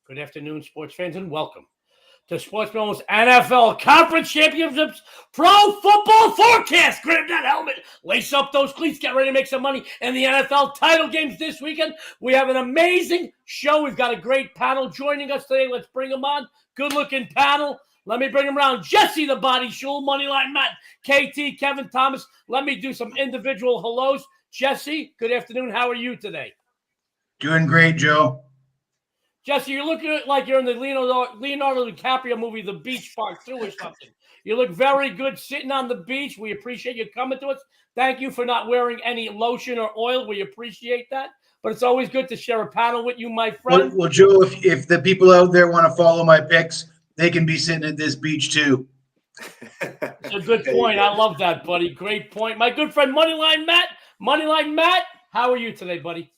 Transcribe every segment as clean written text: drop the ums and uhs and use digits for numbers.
Good afternoon, sports fans, and welcome to Sportsmemo's NFL Conference Championships Pro Football Forecast. Grab that helmet, lace up those cleats, get ready to make some money in the NFL title games this weekend. We have an amazing show. We've got a great panel joining us today. Let's bring them on. Good-looking panel. Let me bring them around. Jesse the Body Schule, Moneyline Matt, KT, Kevin Thomas. Let me do some individual hellos. Jesse, good afternoon. How are you today? Doing great, Joe. Jesse, you're looking like you're in the Leonardo DiCaprio movie, The Beach Part 2 or something. You look very good sitting on the beach. We appreciate you coming to us. Thank you for not wearing any lotion or oil. We appreciate that. But it's always good to share a panel with you, my friend. Well, Joe, if the people out there want to follow my picks, they can be sitting at this beach too. It's a good point. I love that, buddy. Great point. My good friend, Moneyline Matt, how are you today, buddy?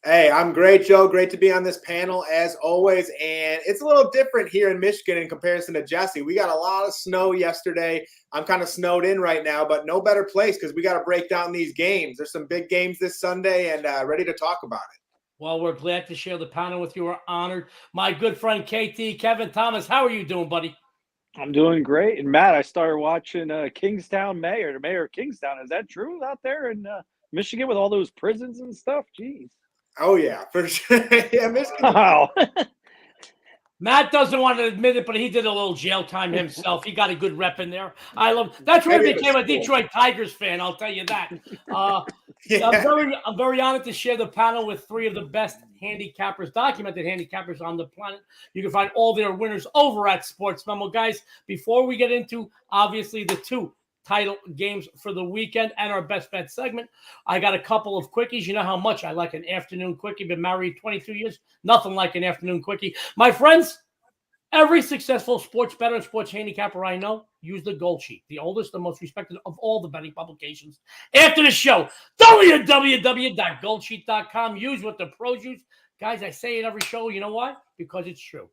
Hey, I'm great, Joe. Great to be on this panel as always. And it's a little different here in Michigan in comparison to Jesse. We got a lot of snow yesterday. I'm kind of snowed in right now, but no better place because we got to break down these games. There's some big games this Sunday and ready to talk about it. Well, we're glad to share the panel with you. We're honored. My good friend, KT, Kevin Thomas, how are you doing, buddy? I'm doing great. And Matt, I started watching Kingstown Mayor, the mayor of Kingstown. Is that true out there in Michigan with all those prisons and stuff? Jeez. Oh, yeah, for sure. Yeah, Michigan. Wow. Matt doesn't want to admit it, but he did a little jail time himself. He got a good rep in there. I love. That's where he became a Detroit Tigers fan. I'll tell you that. Yeah. I'm very honored to share the panel with three of the best handicappers, documented handicappers on the planet. You can find all their winners over at Sports Memo, guys. Before we get into obviously the two title games for the weekend and our best bet segment, I got a couple of quickies. You know how much I like an afternoon quickie. Been married 22 years. Nothing like an afternoon quickie. My friends, every successful sports bettor and sports handicapper I know use the Gold Sheet, the oldest and most respected of all the betting publications. After the show, www.goldsheet.com. Use what the pros use. Guys, I say it every show. You know why? Because it's true.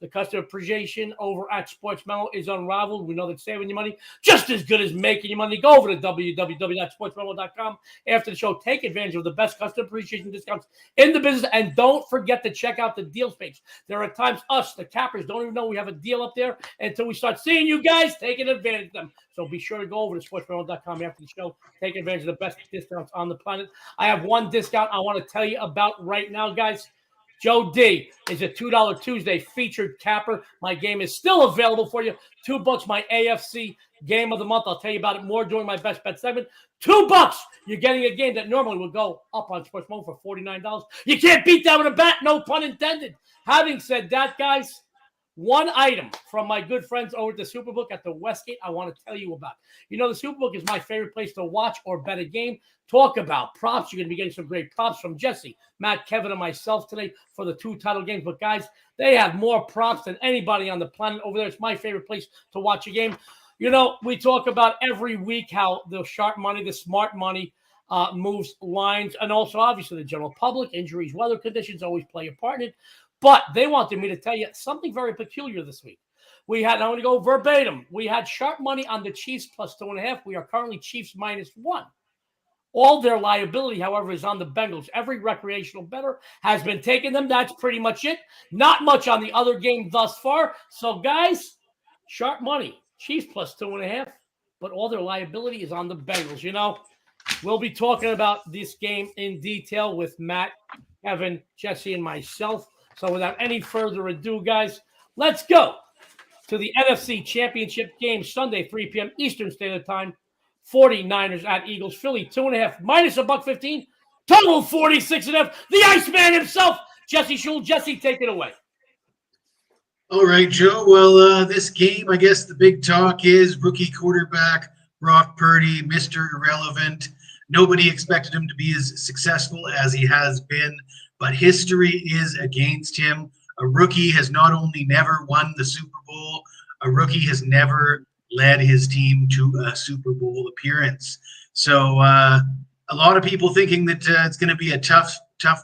The customer appreciation over at Sports Memo is unrivaled. We know that saving you money just as good as making you money. Go over to www.sportsmemo.com after the show. Take advantage of the best customer appreciation discounts in the business. And don't forget to check out the deals page. There are times us, the cappers, don't even know we have a deal up there until we start seeing you guys taking advantage of them. So be sure to go over to sportsmemo.com after the show. Take advantage of the best discounts on the planet. I have one discount I want to tell you about right now, guys. Joe D is a $2 Tuesday featured capper. My game is still available for you. $2, my AFC game of the month. I'll tell you about it more during my best bet segment. $2. You're getting a game that normally would go up on Sportsmemo for $49. You can't beat that with a bat, no pun intended. Having said that, guys, one item from my good friends over at the Superbook at the Westgate I want to tell you about. You know, the Superbook is my favorite place to watch or bet a game. Talk about props. You're going to be getting some great props from Jesse, Matt, Kevin, and myself today for the two title games. But, guys, they have more props than anybody on the planet over there. It's my favorite place to watch a game. You know, we talk about every week how the sharp money, the smart money moves lines, and also, obviously, the general public, injuries, weather conditions always play a part in it. But they wanted me to tell you something very peculiar this week. We had, I'm going to go verbatim, we had sharp money on the Chiefs plus 2.5. We are currently Chiefs -1. All their liability, however, is on the Bengals. Every recreational bettor has been taking them. That's pretty much it. Not much on the other game thus far. So, guys, sharp money, Chiefs plus 2.5, but all their liability is on the Bengals. You know, we'll be talking about this game in detail with Matt, Kevin, Jesse, and myself. So without any further ado, guys, let's go to the NFC Championship game Sunday, 3 p.m. Eastern Standard Time. 49ers at Eagles. Philly, 2.5, minus $1.15. Total 46.5. The Iceman himself, Jesse Schule. Jesse, take it away. All right, Joe. Well, this game, I guess the big talk is rookie quarterback Brock Purdy, Mr. Irrelevant. Nobody expected him to be as successful as he has been, but history is against him. A rookie has not only never won the Super Bowl, a rookie has never led his team to a Super Bowl appearance. So a lot of people thinking that it's going to be a tough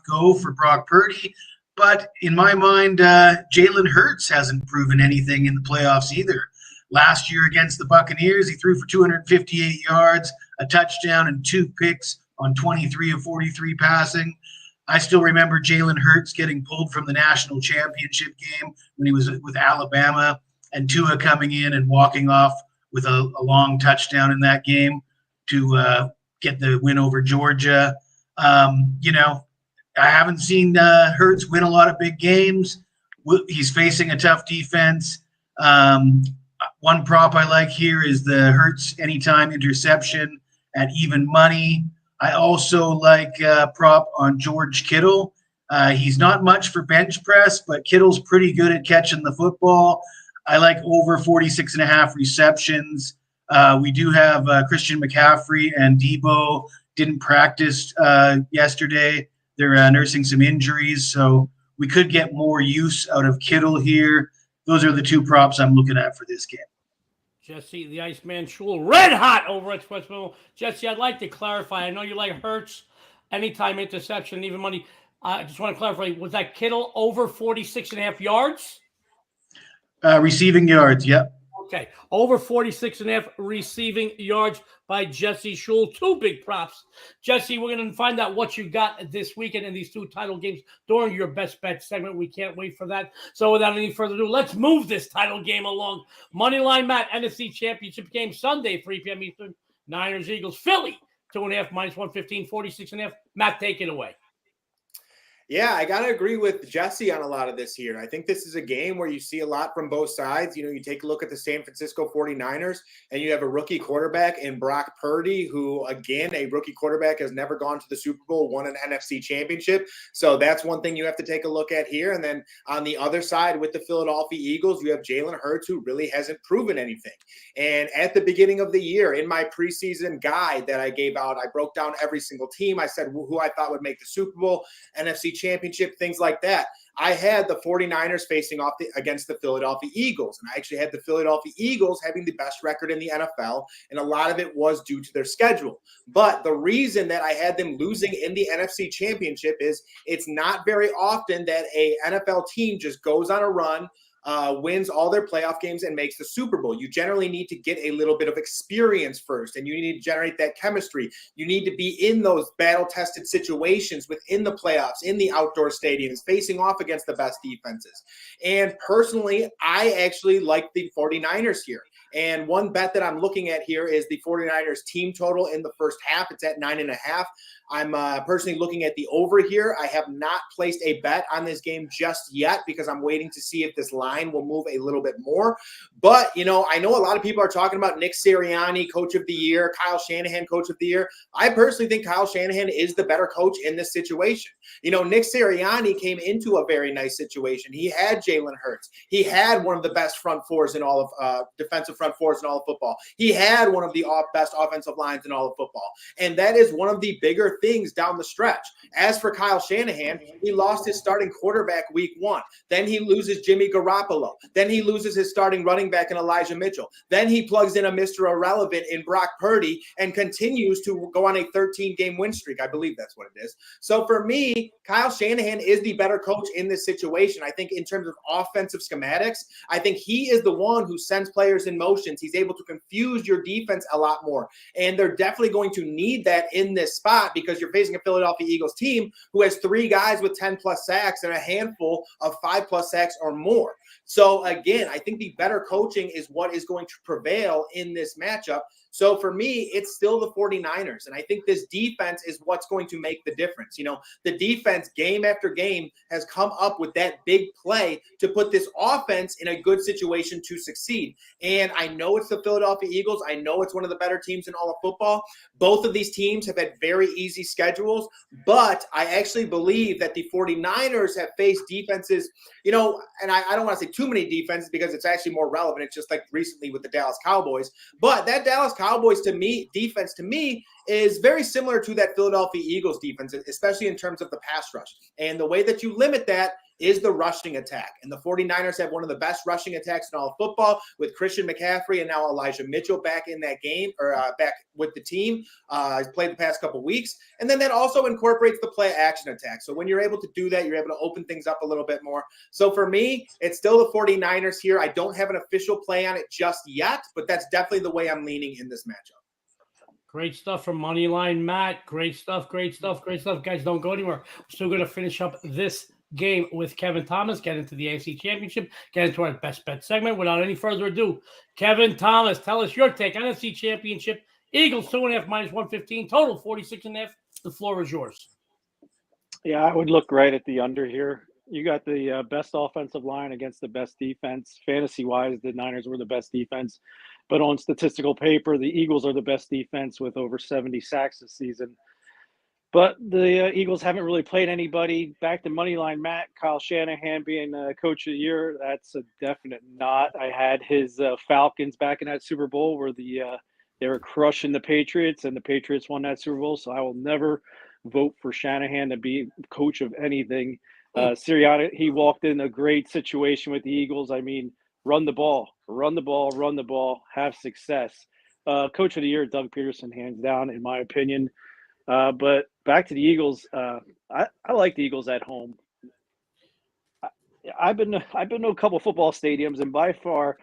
go for Brock Purdy. But in my mind, Jalen Hurts hasn't proven anything in the playoffs either. Last year against the Buccaneers, he threw for 258 yards, a touchdown, and 2 picks on 23 of 43 passing. I still remember Jalen Hurts getting pulled from the national championship game when he was with Alabama, and Tua coming in and walking off with a long touchdown in that game to get the win over Georgia. I haven't seen Hurts win a lot of big games. He's facing a tough defense. One prop I like here is the Hurts anytime interception at even money. I also like prop on George Kittle. He's not much for bench press, but Kittle's pretty good at catching the football. I like over 46.5 receptions. We do have Christian McCaffrey and Debo didn't practice yesterday. They're nursing some injuries, so we could get more use out of Kittle here. Those are the two props I'm looking at for this game. Jesse, the Iceman Schule, red hot over at Sportsmemo. Jesse, I'd like to clarify. I know you like Hurts, anytime interception, even money. I just want to clarify. Was that Kittle over 46.5 yards? Receiving yards, yep. Okay, over 46.5 receiving yards by Jesse Schule. Two big props. Jesse, we're going to find out what you got this weekend in these two title games during your best bet segment. We can't wait for that. So without any further ado, let's move this title game along. Moneyline Matt, NFC Championship game Sunday, 3 p.m. Eastern. Niners, Eagles, Philly, 2.5 minus 115, 46.5. Matt, take it away. Yeah, I got to agree with Jesse on a lot of this here. I think this is a game where you see a lot from both sides. You know, you take a look at the San Francisco 49ers, and you have a rookie quarterback in Brock Purdy, who, again, a rookie quarterback has never gone to the Super Bowl, won an NFC championship. So that's one thing you have to take a look at here. And then on the other side with the Philadelphia Eagles, you have Jalen Hurts, who really hasn't proven anything. And at the beginning of the year, in my preseason guide that I gave out, I broke down every single team. I said who I thought would make the Super Bowl, NFC championship, things like that. I had the 49ers facing off against the Philadelphia Eagles, and I actually had the Philadelphia Eagles having the best record in the NFL, and a lot of it was due to their schedule. But the reason that I had them losing in the NFC championship is it's not very often that a NFL team just goes on a run, wins all their playoff games and makes the Super Bowl. You generally need to get a little bit of experience first, and you need to generate that chemistry. You need to be in those battle-tested situations within the playoffs, in the outdoor stadiums, facing off against the best defenses. And personally, I actually like the 49ers here. And one bet that I'm looking at here is the 49ers team total in the first half. It's at 9.5. I'm personally looking at the over here. I have not placed a bet on this game just yet because I'm waiting to see if this line will move a little bit more. But, you know, I know a lot of people are talking about Nick Sirianni, coach of the year, Kyle Shanahan, coach of the year. I personally think Kyle Shanahan is the better coach in this situation. You know, Nick Sirianni came into a very nice situation. He had Jalen Hurts. He had one of the best front fours in all of defensive front fours in all of football. He had one of the best offensive lines in all of football. And that is one of the bigger things down the stretch. As for Kyle Shanahan, he lost his starting quarterback week 1. Then he loses Jimmy Garoppolo. Then he loses his starting running back in Elijah Mitchell. Then he plugs in a Mr. Irrelevant in Brock Purdy and continues to go on a 13-game win streak. I believe that's what it is. So for me, Kyle Shanahan is the better coach in this situation. I think in terms of offensive schematics, I think he is the one who sends players in motions. He's able to confuse your defense a lot more. And they're definitely going to need that in this spot because you're facing a Philadelphia Eagles team who has 3 guys with 10+ sacks and a handful of 5+ sacks or more. So again, I think the better coaching is what is going to prevail in this matchup. So for me, it's still the 49ers. And I think this defense is what's going to make the difference. You know, the defense game after game has come up with that big play to put this offense in a good situation to succeed. And I know it's the Philadelphia Eagles. I know it's one of the better teams in all of football. Both of these teams have had very easy schedules, but I actually believe that the 49ers have faced defenses, you know, and I don't want to say too many defenses because it's actually more relevant. It's just like recently with the Dallas Cowboys, but that Dallas Cowboys defense to me is very similar to that Philadelphia Eagles defense, especially in terms of the pass rush. And the way that you limit that is the rushing attack. And the 49ers have one of the best rushing attacks in all of football with Christian McCaffrey and now Elijah Mitchell back in that game or back with the team. He's played the past couple weeks. And then that also incorporates the play action attack. So when you're able to do that, you're able to open things up a little bit more. So for me, it's still the 49ers here. I don't have an official play on it just yet, but that's definitely the way I'm leaning in this matchup. Great stuff from Moneyline Matt. Great stuff, great stuff, great stuff. Guys, don't go anywhere. We're still going to finish up this game with Kevin Thomas, get into the AFC Championship, get into our best bet segment. Without any further ado, Kevin Thomas, tell us your take. NFC Championship, Eagles 2.5 minus 115, total 46.5. The floor is yours. Yeah, I would look right at the under here. You got the best offensive line against the best defense. Fantasy-wise, the Niners were the best defense. But on statistical paper, the Eagles are the best defense with over 70 sacks this season. But the Eagles haven't really played anybody. Back to Moneyline Matt, Kyle Shanahan being Coach of the Year, that's a definite not. I had his Falcons back in that Super Bowl where they were crushing the Patriots, and the Patriots won that Super Bowl. So I will never vote for Shanahan to be coach of anything. Sirianni, he walked in a great situation with the Eagles. I mean, run the ball, have success. Coach of the Year, Doug Peterson, hands down, in my opinion. But back to the Eagles, I like the Eagles at home. I've been to a couple football stadiums, and by far,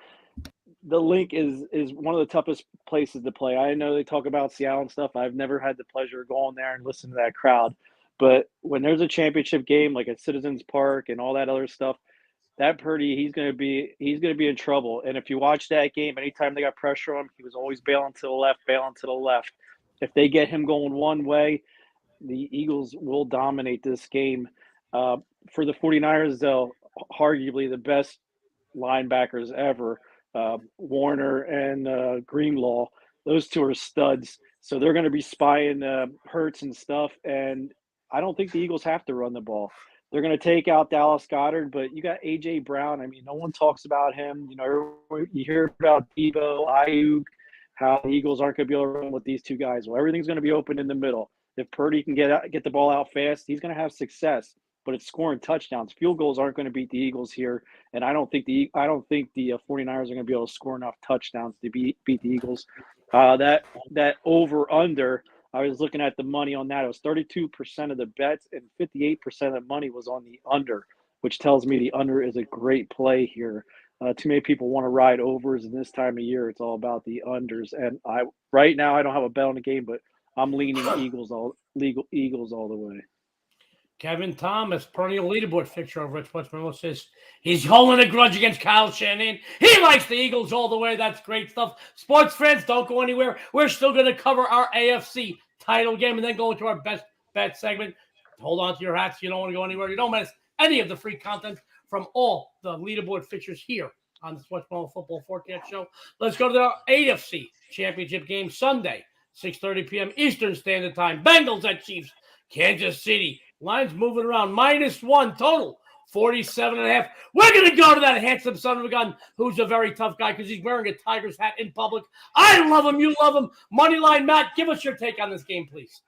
the Link is one of the toughest places to play. I know they talk about Seattle and stuff. I've never had the pleasure of going there and listening to that crowd. But when there's a championship game like at Citizens Park and all that other stuff, that Purdy, he's gonna be in trouble. And if you watch that game, anytime they got pressure on him, he was always bailing to the left. If they get him going one way, the Eagles will dominate this game. For the 49ers, they'll arguably the best linebackers ever, Warner and Greenlaw. Those two are studs. So they're going to be spying Hurts and stuff. And I don't think the Eagles have to run the ball. They're going to take out Dallas Goedert, but you got A.J. Brown. I mean, no one talks about him. You know, you hear about Debo, Ayuk, how the Eagles aren't going to be able to run with these two guys. Well, everything's going to be open in the middle. If Purdy can get the ball out fast, he's going to have success. But it's scoring touchdowns. Field goals aren't going to beat the Eagles here, and I don't think the 49ers are going to be able to score enough touchdowns to beat the Eagles. That over under, I was looking at the money on that. It was 32% of the bets, and 58% of the money was on the under, which tells me the under is a great play here. Too many people want to ride overs, and this time of year, it's all about the unders. And right now, I don't have a bet on the game, but I'm leaning Eagles all the way. Kevin Thomas, perennial leaderboard fixture over at Sportsmemo, says he's holding a grudge against Kyle Shanahan. He likes the Eagles all the way. That's great stuff. Sports fans, don't go anywhere. We're still going to cover our AFC title game and then go into our best bet segment. Hold on to your hats. You don't want to go anywhere. You don't miss any of the free content from all the leaderboard fixtures here on the Sportsmemo Football Forecast Show. Let's go to the AFC Championship game Sunday, 6:30 p.m. Eastern Standard Time. Bengals at Chiefs. Kansas City. Lines moving around. -1 total. 47.5. We're going to go to that handsome son of a gun who's a very tough guy because he's wearing a Tigers hat in public. I love him. You love him. Moneyline Matt, give us your take on this game, please.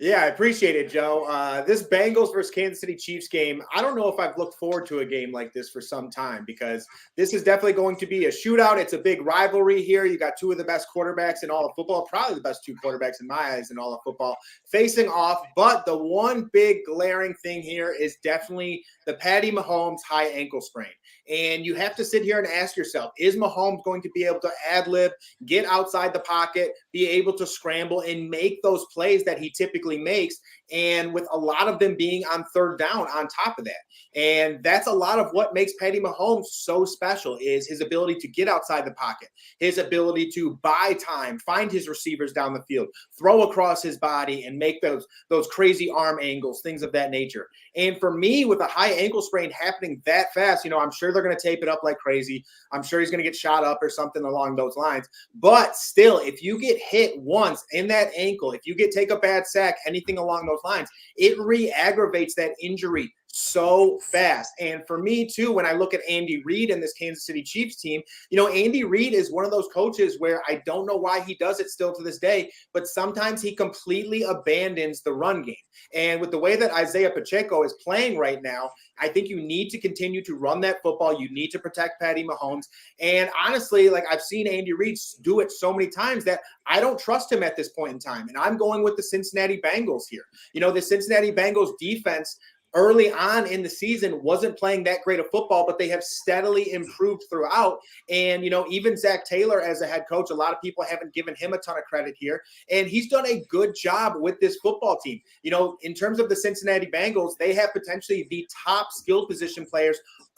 Yeah, I appreciate it, Joe. This Bengals versus Kansas City Chiefs game, I don't know if I've looked forward to a game like this for some time because this is definitely going to be a shootout. It's a big rivalry here. You got two of the best quarterbacks in all of football, probably the best two quarterbacks in my eyes in all of football, facing off. But the one big glaring thing here is definitely the Patty Mahomes high ankle sprain. And you have to sit here and ask yourself, is Mahomes going to be able to ad-lib, get outside the pocket, be able to scramble and make those plays that he typically makes, and with a lot of them being on third down on top of that. And that's a lot of what makes Patty Mahomes so special is his ability to get outside the pocket, his ability to buy time, find his receivers down the field, throw across his body and make those crazy arm angles, things of that nature. And for me, with a high ankle sprain happening that fast, you know, I'm sure they're going to tape it up like crazy. I'm sure he's going to get shot up or something along those lines. But still, if you get hit once in that ankle, if you take a bad sack, anything along those lines, it re-aggravates that injury so fast. And for me too, when I look at Andy Reid and this Kansas City Chiefs team, you know, Andy Reid is one of those coaches where I don't know why he does it still to this day, but sometimes he completely abandons the run game. And with the way that Isaiah Pacheco is playing right now, I think you need to continue to run that football. You need to protect Patty Mahomes. And honestly, like I've seen Andy Reid do it so many times that I don't trust him at this point in time. And I'm going with the Cincinnati Bengals here. You know, the Cincinnati Bengals defense, early on in the season wasn't playing that great of football, but they have steadily improved throughout. And, even Zach Taylor as a head coach, a lot of people haven't given him a ton of credit here. And he's done a good job with this football team. In terms of the Cincinnati Bengals, they have potentially the top skill position players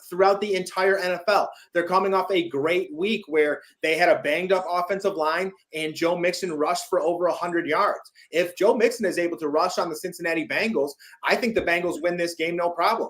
throughout the entire NFL. They're coming off a great week where they had a banged up offensive line and Joe Mixon rushed for over 100 yards. If Joe Mixon is able to rush on the Cincinnati Bengals, I think the Bengals win this game, no problem.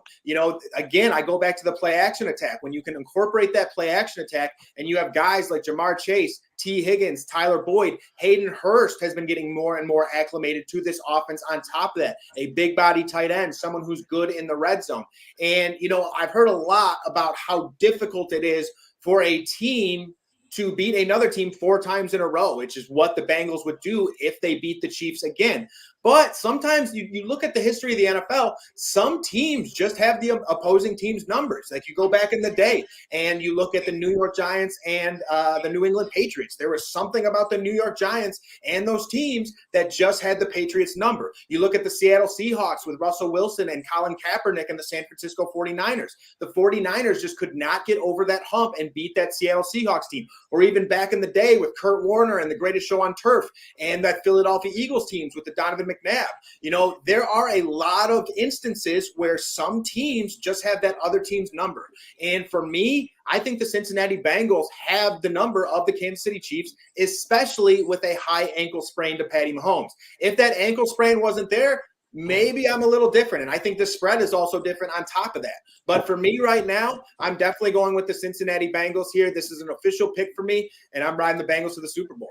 Again, I go back to the play action attack. When you can incorporate that play action attack and you have guys like Jamar Chase, T. Higgins, Tyler Boyd, Hayden Hurst has been getting more and more acclimated to this offense. On top of that, a big body tight end, someone who's good in the red zone. And, I've heard a lot about how difficult it is for a team to beat another team 4 times in a row, which is what the Bengals would do if they beat the Chiefs again. But sometimes you look at the history of the NFL, some teams just have the opposing team's numbers. Like you go back in the day and you look at the New York Giants and the New England Patriots. There was something about the New York Giants and those teams that just had the Patriots number. You look at the Seattle Seahawks with Russell Wilson and Colin Kaepernick and the San Francisco 49ers. The 49ers just could not get over that hump and beat that Seattle Seahawks team. Or even back in the day with Kurt Warner and the Greatest Show on Turf and that Philadelphia Eagles teams with the Donovan McNabb. There are a lot of instances where some teams just have that other team's number. And for me, I think the Cincinnati Bengals have the number of the Kansas City Chiefs, especially with a high ankle sprain to Patty Mahomes. If that ankle sprain wasn't there, maybe I'm a little different. And I think the spread is also different on top of that. But for me right now, I'm definitely going with the Cincinnati Bengals here. This is an official pick for me, and I'm riding the Bengals to the Super Bowl.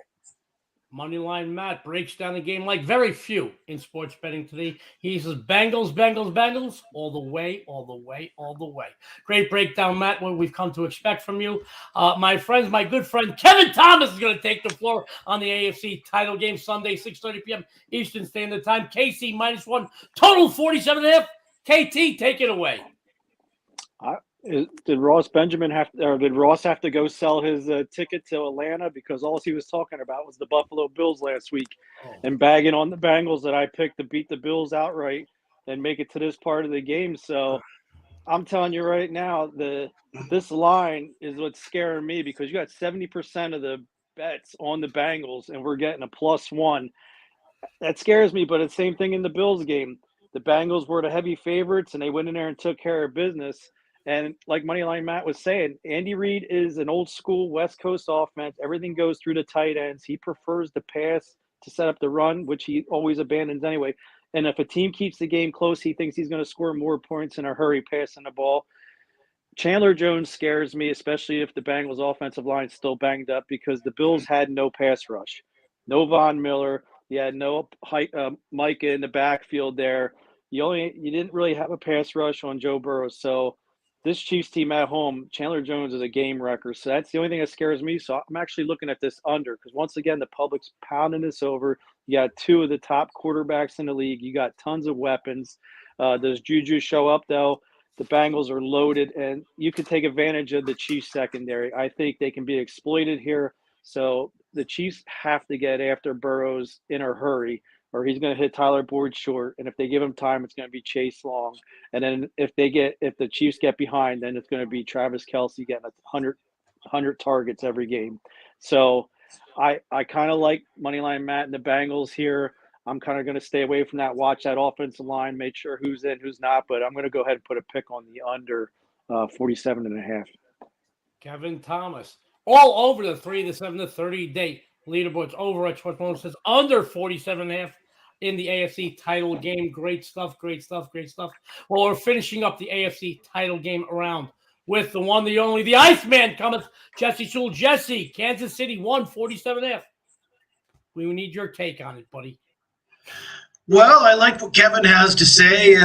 Moneyline Matt breaks down the game like very few in sports betting today. He says Bengals, Bengals, Bengals, all the way, all the way, all the way. Great breakdown, Matt, what we've come to expect from you. My good friend Kevin Thomas is going to take the floor on the AFC title game Sunday, 6:30 p.m. Eastern Standard Time. KC -1, total 47.5. KT, take it away. Did Ross have to go sell his ticket to Atlanta because all he was talking about was the Buffalo Bills last week and bagging on the Bengals that I picked to beat the Bills outright and make it to this part of the game. So I'm telling you right now, this line is what's scaring me because you got 70% of the bets on the Bengals and we're getting a +1. That scares me, but it's the same thing in the Bills game. The Bengals were the heavy favorites and they went in there and took care of business. And like Moneyline Matt was saying, Andy Reid is an old school West Coast offense. Everything goes through the tight ends. He prefers the pass to set up the run, which he always abandons anyway. And if a team keeps the game close, he thinks he's going to score more points in a hurry passing the ball. Chandler Jones scares me, especially if the Bengals offensive line is still banged up because the Bills had no pass rush. No Von Miller. You had no Micah in the backfield there. You didn't really have a pass rush on Joe Burrow. So this Chiefs team at home, Chandler Jones is a game wrecker. So that's the only thing that scares me. So I'm actually looking at this under because once again, the public's pounding this over. You got 2 of the top quarterbacks in the league. You got tons of weapons. Does Juju show up though? The Bengals are loaded and you can take advantage of the Chiefs secondary. I think they can be exploited here. So the Chiefs have to get after Burrows in a hurry or he's going to hit Tyler Boyd short. And if they give him time, it's going to be Chase Long. And then if the Chiefs get behind, then it's going to be Travis Kelce getting 100 targets every game. So I kind of like Moneyline Matt and the Bengals here. I'm kind of going to stay away from that, watch that offensive line, make sure who's in, who's not. But I'm going to go ahead and put a pick on the under 47.5. Kevin Thomas, all over the 3 to 7 to 30-day leaderboards over at Sportsmemo says under 47.5 in the AFC title game. Great stuff, great stuff, great stuff. Well, we're finishing up the AFC title game around with the one, the only, the Iceman cometh, Jesse Schule. Jesse, Kansas City 47.5. We need your take on it, buddy. Well, I like what Kevin has to say.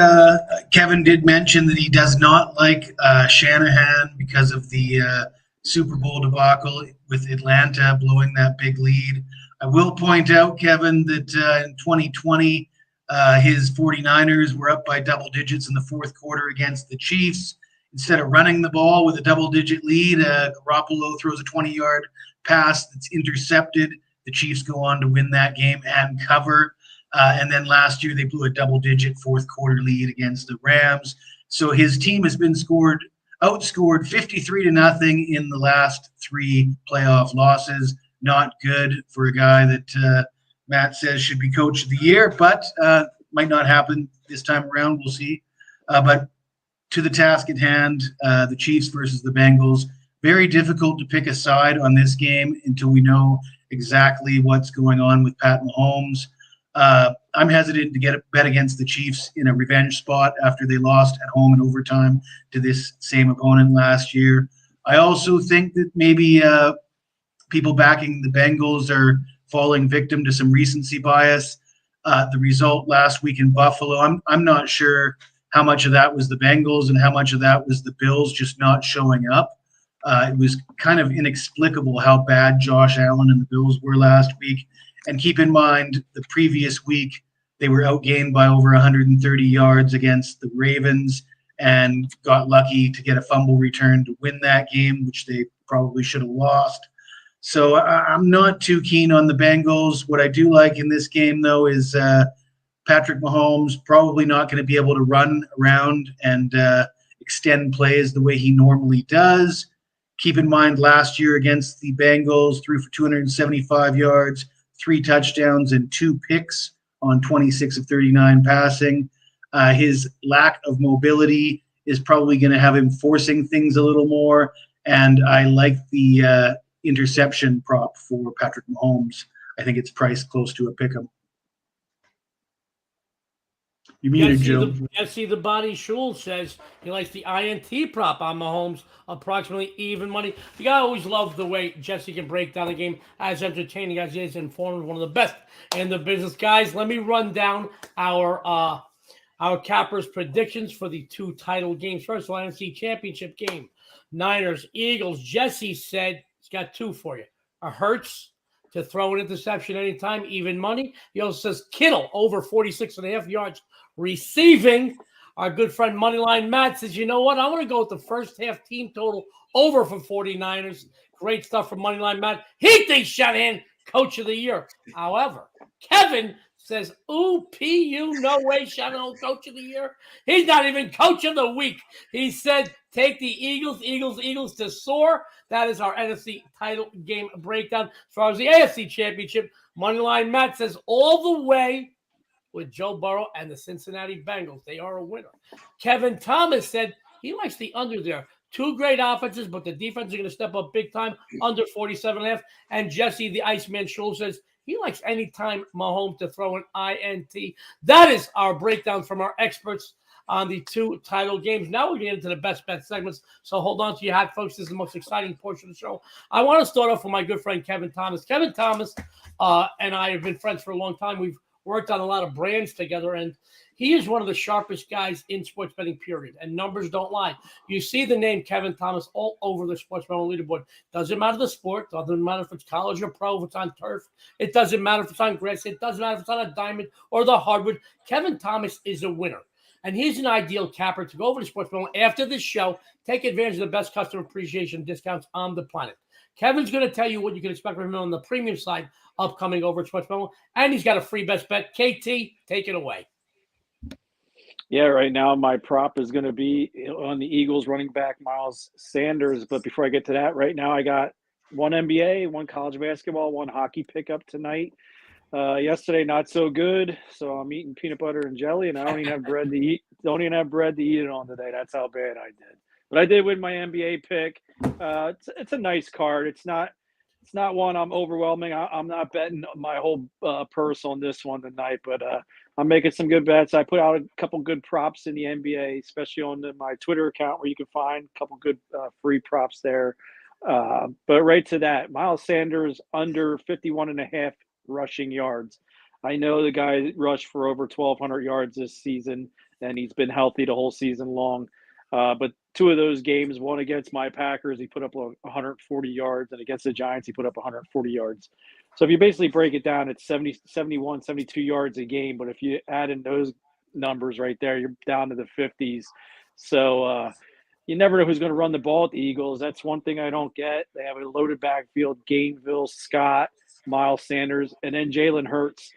Kevin did mention that he does not like Shanahan because of the Super Bowl debacle with Atlanta blowing that big lead. I will point out, Kevin, that in 2020, his 49ers were up by double digits in the fourth quarter against the Chiefs. Instead of running the ball with a double-digit lead, Garoppolo throws a 20-yard pass that's intercepted. The Chiefs go on to win that game and cover. And then last year, they blew a double-digit fourth quarter lead against the Rams. So his team has been outscored 53-0 in the last 3 playoff losses. Not good for a guy that Matt says should be coach of the year, but might not happen this time around. We'll see. But to the task at hand, the Chiefs versus the Bengals. Very difficult to pick a side on this game until we know exactly what's going on with Pat Mahomes. I'm hesitant to bet against the Chiefs in a revenge spot after they lost at home in overtime to this same opponent last year. I also think that maybe people backing the Bengals are falling victim to some recency bias. The result last week in Buffalo, I'm not sure how much of that was the Bengals and how much of that was the Bills just not showing up. It was kind of inexplicable how bad Josh Allen and the Bills were last week. And keep in mind, the previous week, they were outgained by over 130 yards against the Ravens and got lucky to get a fumble return to win that game, which they probably should have lost. So I'm not too keen on the Bengals. What I do like in this game, though, is Patrick Mahomes probably not going to be able to run around and extend plays the way he normally does. Keep in mind, last year against the Bengals, threw for 275 yards, 3 touchdowns, and 2 picks on 26 of 39 passing. His lack of mobility is probably going to have him forcing things a little more, and I like the interception prop for Patrick Mahomes. I think it's priced close to a pick'em. You muted, Joe. Jesse the Body Schule says he likes the INT prop on Mahomes, approximately even money. You gotta always love the way Jesse can break down the game as entertaining as he is, informed, one of the best in the business. Guys, let me run down our cappers predictions for the 2 title games. First of all, NFC Championship game, Niners, Eagles. Jesse said he's got 2 for you. A Hurts to throw an interception anytime, even money. He also says Kittle over 46.5 yards receiving. Our good friend Moneyline Matt says, you know what? I want to go with the first half team total over for 49ers. Great stuff from Moneyline Matt. He thinks Shanahan coach of the year. However, Kevin says, ooh, PU, no way Shanahan coach of the year. He's not even coach of the week. He said, take the Eagles to soar. That is our NFC title game breakdown. As far as the AFC Championship, Moneyline Matt says all the way with Joe Burrow and the Cincinnati Bengals. They are a winner. Kevin Thomas said he likes the under there. 2 great offenses, but the defense are going to step up big time, under 47.5. And Jesse, the Iceman Schule, says he likes anytime Mahomes to throw an INT. That is our breakdown from our experts on the 2 title games. Now we're getting into the best bet segments, so hold on to your hat, folks. This is the most exciting portion of the show. I want to start off with my good friend Kevin Thomas. Kevin Thomas and I have been friends for a long time. We've worked on a lot of brands together, and he is one of the sharpest guys in sports betting, period. And numbers don't lie. You see the name Kevin Thomas all over the Sportsmemo leaderboard. Doesn't matter the sport. Doesn't matter if it's college or pro, if it's on turf. It doesn't matter if it's on grass. It doesn't matter if it's on a diamond or the hardwood. Kevin Thomas is a winner. And he's an ideal capper to go over to Sportsmemo after this show, take advantage of the best customer appreciation discounts on the planet. Kevin's going to tell you what you can expect from him on the premium side upcoming over at Sportsmemo, and he's got a free best bet. KT, take it away. Yeah, right now my prop is going to be on the Eagles running back Miles Sanders. But before I get to that, right now I got 1 NBA, 1 college basketball, 1 hockey pickup tonight. Yesterday not so good, so I'm eating peanut butter and jelly, and I don't even have bread to eat. Don't even have bread to eat it on today. That's how bad I did. But I did win my NBA pick. It's a nice card. It's not one I'm overwhelming. I'm not betting my whole purse on this one tonight, but I'm making some good bets. I put out a couple good props in the NBA, especially on my Twitter account where you can find a couple good free props there. But right to that, Miles Sanders under 51.5 rushing yards. I know the guy rushed for over 1,200 yards this season, and he's been healthy the whole season long. But 2 of those games, one against my Packers, he put up 140 yards, and against the Giants, he put up 140 yards. So if you basically break it down, it's 70, 71, 72 yards a game. But if you add in those numbers right there, you're down to the 50s. So you never know who's going to run the ball at the Eagles. That's one thing I don't get. They have a loaded backfield, Gainville, Scott, Miles Sanders, and then Jalen Hurts.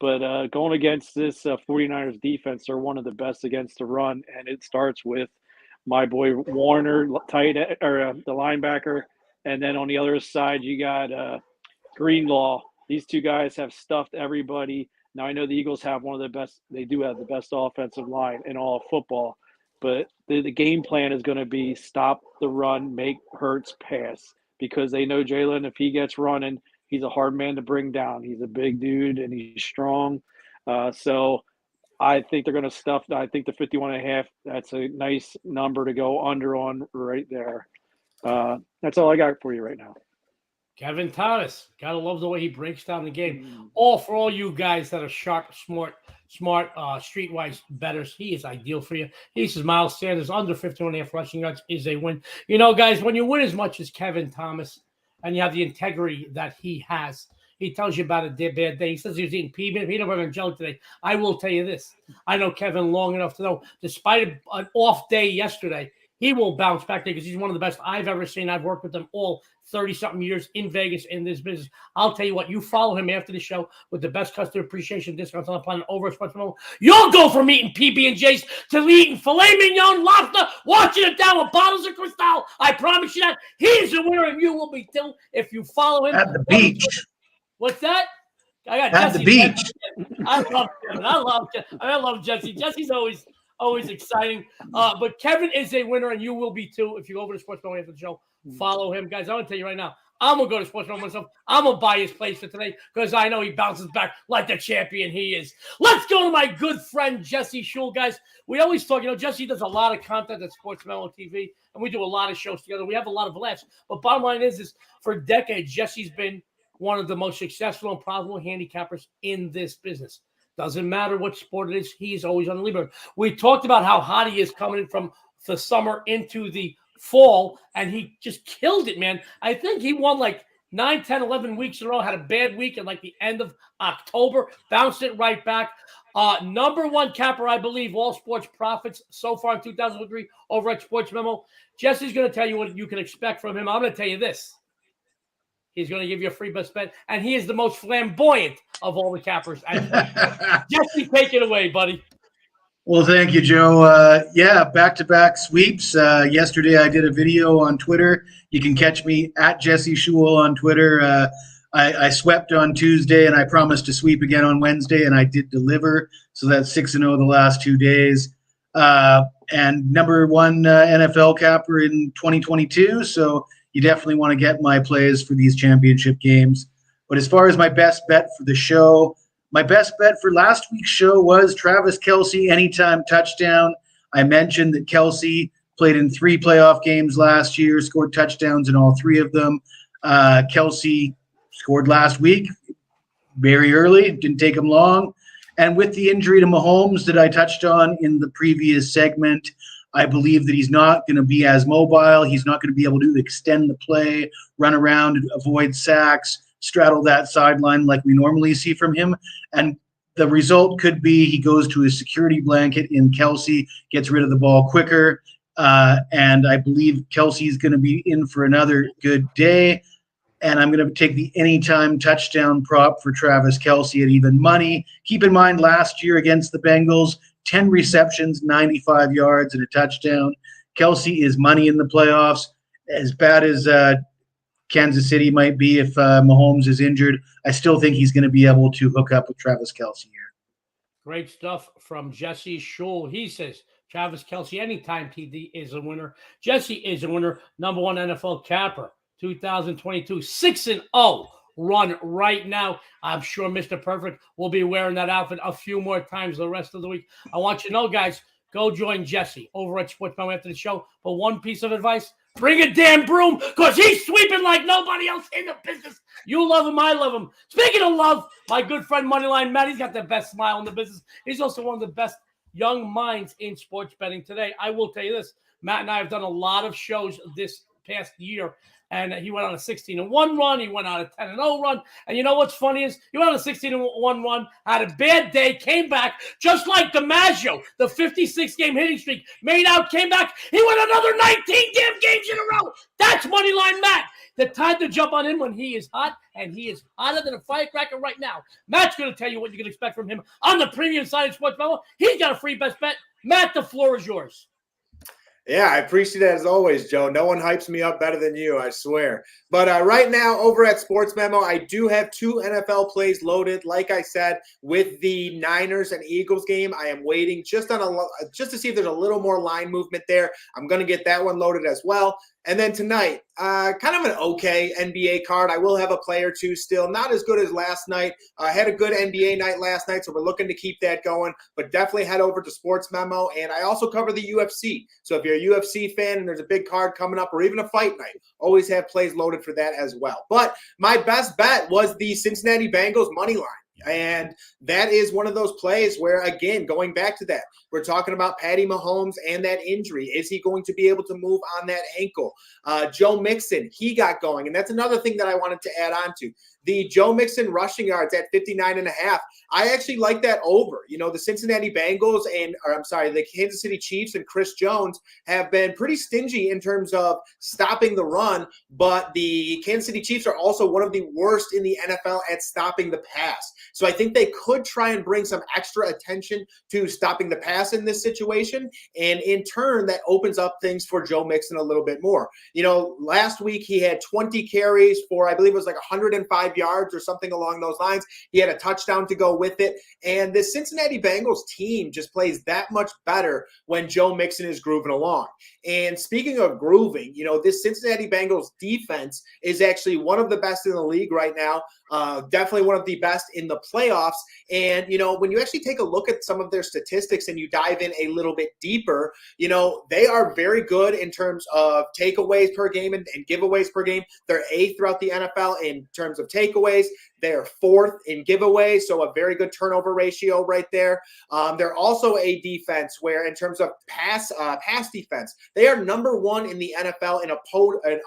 But going against this 49ers defense, they're one of the best against the run, and it starts with my boy Warner, the linebacker, and then on the other side you got Greenlaw. These two guys have stuffed everybody. Now, I know the Eagles have one of the best – they do have the best offensive line in all of football, but the game plan is going to be stop the run, make Hurts pass, because they know Jalen, if he gets running, he's a hard man to bring down. He's a big dude, and he's strong. So I think they're going to stuff – I think the 51.5, that's a nice number to go under on right there. That's all I got for you right now. Kevin Thomas, gotta love the way he breaks down the game. For all you guys that are sharp, smart, streetwise bettors, he is ideal for you. He says Miles Sanders under 51.5 rushing yards is a win. You know, guys, when you win as much as Kevin Thomas and you have the integrity that he has, he tells you about a bad day. He says he was eating peanut butter and jelly today. I will tell you this. I know Kevin long enough to know, despite an off day yesterday, he will bounce back there because he's one of the best I've ever seen. I've worked with him all 30-something years in Vegas in this business. I'll tell you what, you follow him after the show with the best customer appreciation discounts on the planet over at Sportsmemo. You'll go from eating PB&Js to eating filet mignon, lobster, watching it down with bottles of Cristal. I promise you that. He's a winner, and you will be too if you follow him. At the beach. What's that? I got At Jesse. the beach. I love Kevin. I love Jesse. Jesse's always exciting. But Kevin is a winner, and you will be too if you go over to Sportsmemo after the show. Follow him. Guys, I'm going to tell you right now, I'm going to go to Sportsmemo myself. I'm going to buy his place for today because I know he bounces back like the champion he is. Let's go to my good friend, Jesse Schule. Guys, we always talk, Jesse does a lot of content at Sportsmemo TV, and we do a lot of shows together. We have a lot of laughs. But bottom line is for decades, Jesse's been one of the most successful and profitable handicappers in this business. Doesn't matter what sport it is, he's always on the leaderboard. We talked about how hot he is coming from the summer into the fall, and he just killed it, man. I think he won like 9, 10, 11 weeks in a row, had a bad week at like the end of October, bounced it right back. Number one capper, I believe, all sports profits so far in 2003 over at Sportsmemo. Jesse's going to tell you what you can expect from him. I'm going to tell you this. He's going to give you a free best bet, and he is the most flamboyant of all the cappers. Jesse, take it away, buddy. Well, thank you, Joe. Back-to-back sweeps. Yesterday I did a video on Twitter. You can catch me at Jesse Schule on Twitter. I swept on Tuesday, and I promised to sweep again on Wednesday, and I did deliver. So that's 6-0 the last 2 days. And number one NFL capper in 2022. So you definitely want to get my plays for these championship games. But as far as my best bet for the show, my best bet for last week's show was Travis Kelce anytime touchdown. I mentioned that Kelce played in 3 playoff games last year, scored touchdowns in all 3 of them. Kelce scored last week very early. It didn't take him long. And with the injury to Mahomes that I touched on in the previous segment, I believe that he's not going to be as mobile. He's not going to be able to extend the play, run around, avoid sacks, straddle that sideline like we normally see from him. And the result could be he goes to his security blanket in Kelce, gets rid of the ball quicker. And I believe Kelce's going to be in for another good day. And I'm going to take the anytime touchdown prop for Travis Kelce at even money. Keep in mind, last year against the Bengals, 10 receptions, 95 yards, and a touchdown. Kelce is money in the playoffs. As bad as Kansas City might be if Mahomes is injured, I still think he's going to be able to hook up with Travis Kelce here. Great stuff from Jesse Schule. He says Travis Kelce anytime TD is a winner. Jesse is a winner. Number one NFL capper, 2022, 6-0 run right now. I'm sure Mr. Perfect will be wearing that outfit a few more times the rest of the week. I want you to know, guys, go join Jesse over at Sportsmemo after the show. But one piece of advice, bring a damn broom because he's sweeping like nobody else in the business. You love him, I love him. Speaking of love, my good friend Moneyline Matt, he's got the best smile in the business. He's also one of the best young minds in sports betting today. I will tell you this, Matt and I have done a lot of shows this past year, and he went on a 16-1 run. He went on a 10-0 run. And you know what's funny is he went on a 16-1 run, had a bad day, came back, just like DiMaggio, the 56-game hitting streak, made out, came back. He won another 19 damn games in a row. That's Moneyline Matt. The time to jump on him when he is hot, and he is hotter than a firecracker right now. Matt's going to tell you what you can expect from him on the premium side of Sportsmemo. He's got a free best bet. Matt, the floor is yours. Yeah, I appreciate it as always, Joe. No one hypes me up better than you, I swear. But right now, over at Sportsmemo, I do have 2 NFL plays loaded. Like I said, with the Niners and Eagles game, I am waiting just to see if there's a little more line movement there. I'm going to get that one loaded as well. And then tonight, kind of an okay NBA card. I will have a play or two still. Not as good as last night. I had a good NBA night last night, so we're looking to keep that going. But definitely head over to Sportsmemo. And I also cover the UFC. So if you're a UFC fan and there's a big card coming up or even a fight night, always have plays loaded for that as well. But my best bet was the Cincinnati Bengals money line. And that is one of those plays where, again, going back to that, we're talking about Patty Mahomes and that injury. Is he going to be able to move on that ankle? Joe Mixon, he got going. And that's another thing that I wanted to add on to. The Joe Mixon rushing yards at 59.5. I actually like that over. You know, the Cincinnati Bengals the Kansas City Chiefs and Chris Jones have been pretty stingy in terms of stopping the run, but the Kansas City Chiefs are also one of the worst in the NFL at stopping the pass. So I think they could try and bring some extra attention to stopping the pass in this situation. And in turn, that opens up things for Joe Mixon a little bit more. You know, last week he had 20 carries for, I believe it was like 105 yards or something along those lines. He had a touchdown to go with it. And the Cincinnati Bengals team just plays that much better when Joe Mixon is grooving along. And speaking of grooving, you know, this Cincinnati Bengals defense is actually one of the best in the league right now. Definitely one of the best in the playoffs. And, you know, when you actually take a look at some of their statistics and you dive in a little bit deeper, you know, they are very good in terms of takeaways per game and giveaways per game. They're 8th throughout the NFL in terms of takeaways. They're 4th in giveaways, so a very good turnover ratio right there. They're also a defense where, in terms of pass defense, they are number 1 in the NFL in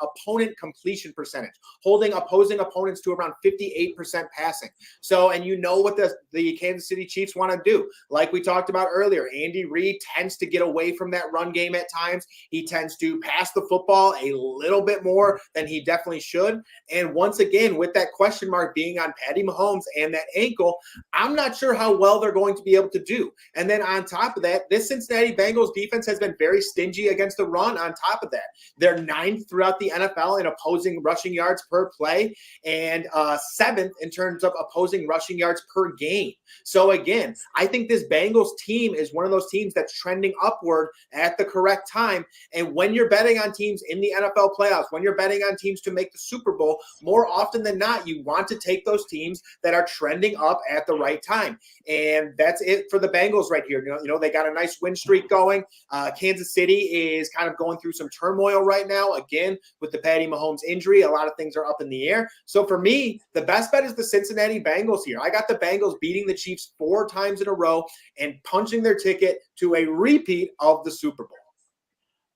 opponent completion percentage, holding opposing opponents to around 58% passing. So, and you know what the Kansas City Chiefs want to do. Like we talked about earlier, Andy Reid tends to get away from that run game at times. He tends to pass the football a little bit more than he definitely should. And once again, with that question mark being on Patty Mahomes and that ankle, I'm not sure how well they're going to be able to do. And then on top of that, this Cincinnati Bengals defense has been very stingy against the run on top of that. They're 9th throughout the NFL in opposing rushing yards per play and 7th in terms of opposing rushing yards per game. So again, I think this Bengals team is one of those teams that's trending upward at the correct time. And when you're betting on teams in the NFL playoffs, when you're betting on teams to make the Super Bowl, more often than not, you want to take those teams that are trending up at the right time. And that's it for the Bengals right here. You know, they got a nice win streak going. Kansas City is kind of going through some turmoil right now. Again, with the Patty Mahomes injury, a lot of things are up in the air. So for me, the best bet is the Cincinnati Bengals here. I got the Bengals beating the Chiefs 4 times in a row and punching their ticket to a repeat of the Super Bowl.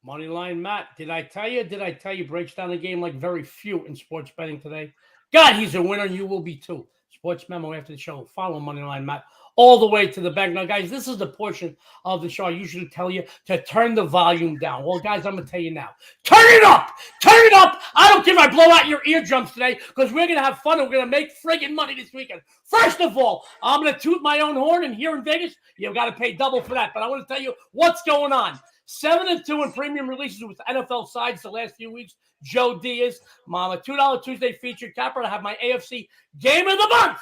Moneyline Matt, did I tell you breaks down the game like very few in sports betting today? God, he's a winner, and you will be too. Sports Memo after the show. Follow Moneyline Matt all the way to the bank. Now, guys, this is the portion of the show I usually tell you to turn the volume down. Well, guys, I'm going to tell you now. Turn it up! Turn it up! I don't care if I blow out your eardrums today because we're going to have fun and we're going to make friggin' money this weekend. First of all, I'm going to toot my own horn, and here in Vegas, you've got to pay double for that. But I want to tell you what's going on. 7-2 in premium releases with NFL sides the last few weeks. Joe Diaz, Mama, $2 Tuesday featured capper. I have my AFC Game of the Month.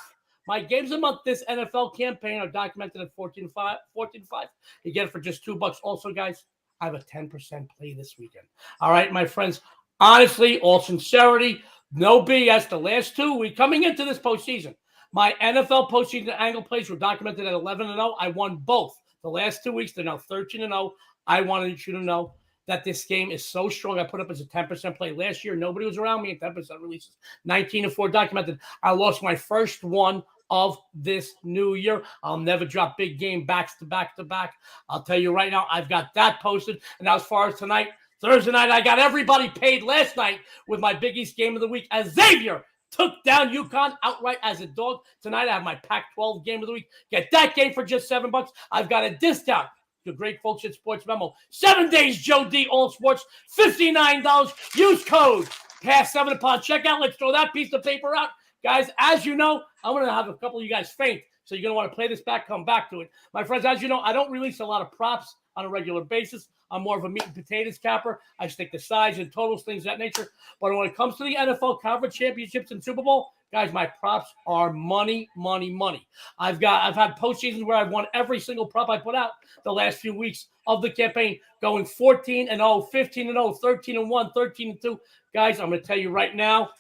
My games of the month this NFL campaign are documented at 14.5. You get it for just $2. Also, guys, I have a 10% play this weekend. All right, my friends. Honestly, all sincerity, no BS. The last 2 weeks coming into this postseason, my NFL postseason angle plays were documented at 11-0. I won both. The last 2 weeks, they're now 13-0. I wanted you to know that this game is so strong. I put up as a 10% play. Last year, nobody was around me at 10% releases. 19-4 documented. I lost my first one of this new year. I'll never drop big game backs to back to back. I'll tell you right now, I've got that posted. And as far as tonight, Thursday night, I got everybody paid last night with my Big East game of the week as Xavier took down UConn outright as a dog. Tonight, I have my Pac-12 game of the week. Get that game for just $7. I've got a discount. The great folks at Sports Memo. 7 days, Joe D, all sports, $59. Use code past 7 upon checkout. Let's throw that piece of paper out. Guys, as you know, I'm going to have a couple of you guys faint. So you're going to want to play this back, come back to it. My friends, as you know, I don't release a lot of props on a regular basis. I'm more of a meat and potatoes capper. I stick to size and totals, things of that nature. But when it comes to the NFL Conference Championships and Super Bowl, guys, my props are money, money, money. I've had postseasons where I've won every single prop I put out the last few weeks of the campaign, going 14-0, 15-0, 13-1, 13-2. Guys, I'm going to tell you right now,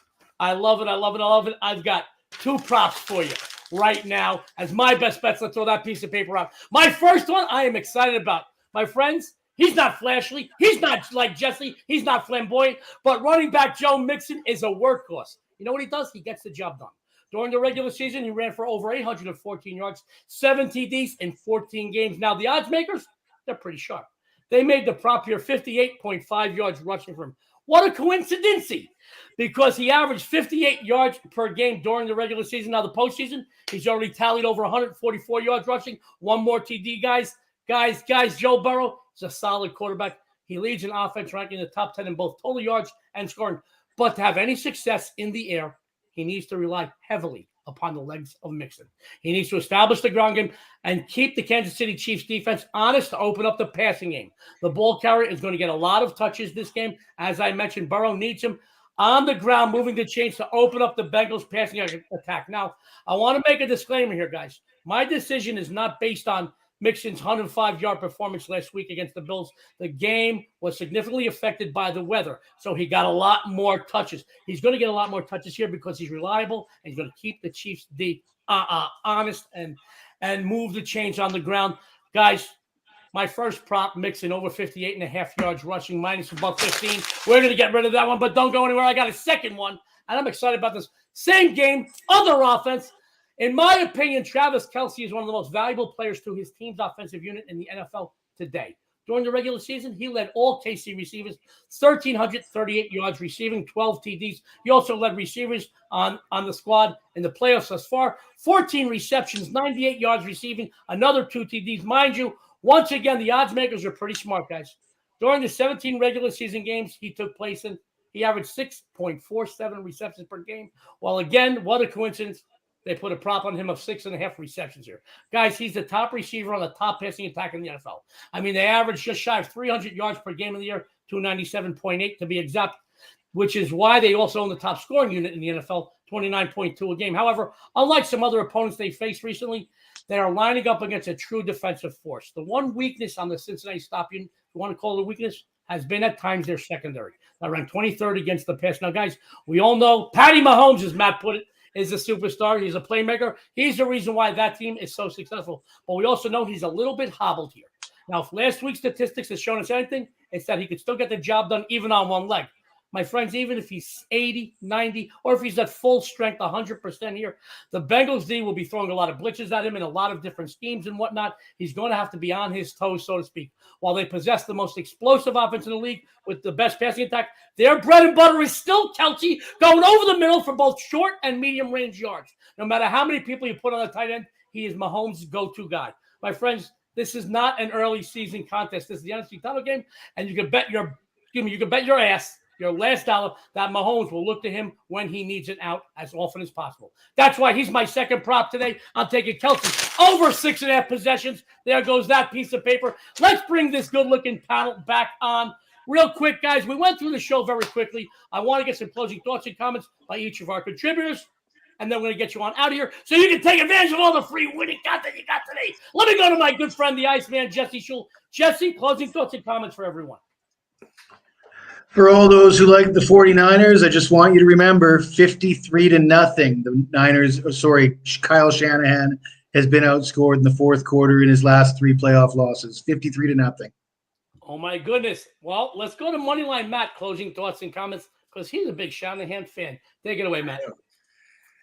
I love it. I love it. I love it. I've got 2 props for you right now as my best bets. Let's throw that piece of paper out. My first one I am excited about. My friends, he's not flashy. He's not like Jesse. He's not flamboyant. But running back Joe Mixon is a workhorse. You know what he does? He gets the job done. During the regular season, he ran for over 814 yards, 7 TDs in 14 games. Now, the odds makers, they're pretty sharp. They made the prop here 58.5 yards rushing for him. What a coincidence, because he averaged 58 yards per game during the regular season. Now, the postseason, he's already tallied over 144 yards rushing. 1 more TD, guys. Guys, Joe Burrow is a solid quarterback. He leads in offense, ranking in the top 10 in both total yards and scoring. But to have any success in the air, he needs to rely heavily upon the legs of Mixon. He needs to establish the ground game and keep the Kansas City Chiefs defense honest to open up the passing game. The ball carrier is going to get a lot of touches this game. As I mentioned, Burrow needs him on the ground, moving the chains to open up the Bengals passing attack. Now, I want to make a disclaimer here, guys. My decision is not based on Mixon's 105-yard performance last week against the Bills. The game was significantly affected by the weather, so he got a lot more touches. He's going to get a lot more touches here because he's reliable, and he's going to keep the Chiefs honest and move the chains on the ground. Guys, my first prop, Mixon over 58.5 yards rushing, minus about 15. We're going to get rid of that one, but don't go anywhere. I got a second one, and I'm excited about this. Same game, other offense. In my opinion, Travis Kelce is one of the most valuable players to his team's offensive unit in the NFL today. During the regular season, he led all KC receivers, 1,338 yards receiving, 12 TDs. He also led receivers on the squad in the playoffs thus far, 14 receptions, 98 yards receiving, another 2 TDs. Mind you, once again, the odds makers are pretty smart, guys. During the 17 regular season games he took place in, he averaged 6.47 receptions per game. Well, again, what a coincidence. They put a prop on him of 6.5 receptions here. Guys, he's the top receiver on the top passing attack in the NFL. I mean, they average just shy of 300 yards per game in the year, 297.8 to be exact, which is why they also own the top scoring unit in the NFL, 29.2 a game. However, unlike some other opponents they faced recently, they are lining up against a true defensive force. The one weakness on the Cincinnati stop unit, if you want to call it a weakness, has been at times their secondary. They ranked 23rd against the pass. Now, guys, we all know Patty Mahomes, as Matt put it, is a superstar. He's a playmaker. He's the reason why that team is so successful. But we also know he's a little bit hobbled here. Now, if last week's statistics has shown us anything, it's that he could still get the job done even on one leg. My friends, even if he's 80, 90, or if he's at full strength, 100% here, the Bengals D will be throwing a lot of blitzes at him in a lot of different schemes and whatnot. He's going to have to be on his toes, so to speak. While they possess the most explosive offense in the league with the best passing attack, their bread and butter is still Kelce going over the middle for both short and medium range yards. No matter how many people you put on the tight end, he is Mahomes' go-to guy. My friends, this is not an early season contest. This is the NFC title game, and you can bet your ass, your last dollar, that Mahomes will look to him when he needs it out as often as possible. That's why he's my second prop today. I'm taking Kelce over 6.5 possessions. There goes that piece of paper. Let's bring this good-looking panel back on. Real quick, guys, we went through the show very quickly. I want to get some closing thoughts and comments by each of our contributors, and then we're going to get you on out of here so you can take advantage of all the free winning content you got today. Let me go to my good friend, the Iceman, Jesse Schule. Jesse, closing thoughts and comments for everyone. For all those who like the 49ers, I just want you to remember 53-0. The Niners, Kyle Shanahan has been outscored in the fourth quarter in his last 3 playoff losses, 53-0. Oh, my goodness. Well, let's go to Moneyline Matt, closing thoughts and comments, because he's a big Shanahan fan. Take it away, Matt.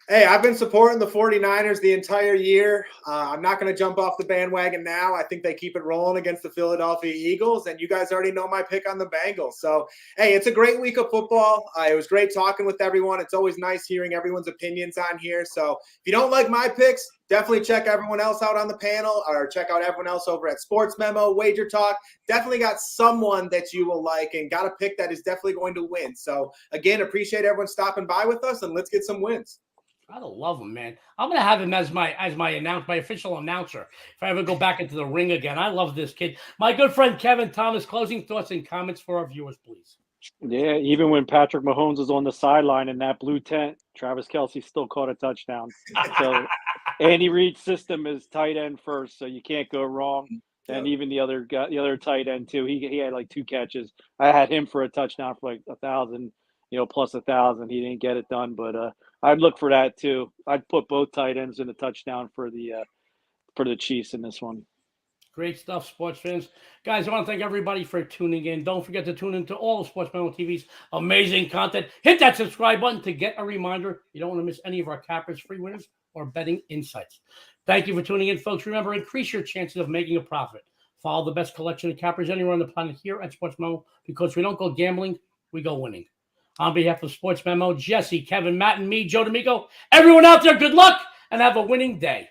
Hey, I've been supporting the 49ers the entire year. I'm not going to jump off the bandwagon now. I think they keep it rolling against the Philadelphia Eagles, and you guys already know my pick on the Bengals. So, hey, it's a great week of football. It was great talking with everyone. It's always nice hearing everyone's opinions on here. So if you don't like my picks, definitely check everyone else out on the panel, or check out everyone else over at Sportsmemo, Wager Talk. Definitely got someone that you will like and got a pick that is definitely going to win. So, again, appreciate everyone stopping by with us, and let's get some wins. I love him, man. I'm gonna have him as my official announcer if I ever go back into the ring again. I love this kid. My good friend Kevin Thomas. Closing thoughts and comments for our viewers, please. Yeah, even when Patrick Mahomes was on the sideline in that blue tent, Travis Kelce still caught a touchdown. So Andy Reid's system is tight end first, so you can't go wrong. And even the other guy, the other tight end too, he had like 2 catches. I had him for a touchdown for like 1,000, plus 1,000. He didn't get it done, but I'd look for that too. I'd put both tight ends in a touchdown for the Chiefs in this one. Great stuff, sports fans. Guys, I want to thank everybody for tuning in. Don't forget to tune into all of Sportsmemo TV's amazing content. Hit that subscribe button to get a reminder. You don't want to miss any of our cappers, free winners, or betting insights. Thank you for tuning in, folks. Remember, increase your chances of making a profit. Follow the best collection of cappers anywhere on the planet here at Sportsmemo, because we don't go gambling, we go winning. On behalf of Sportsmemo, Jesse, Kevin, Matt, and me, Joe D'Amico, everyone out there, good luck and have a winning day.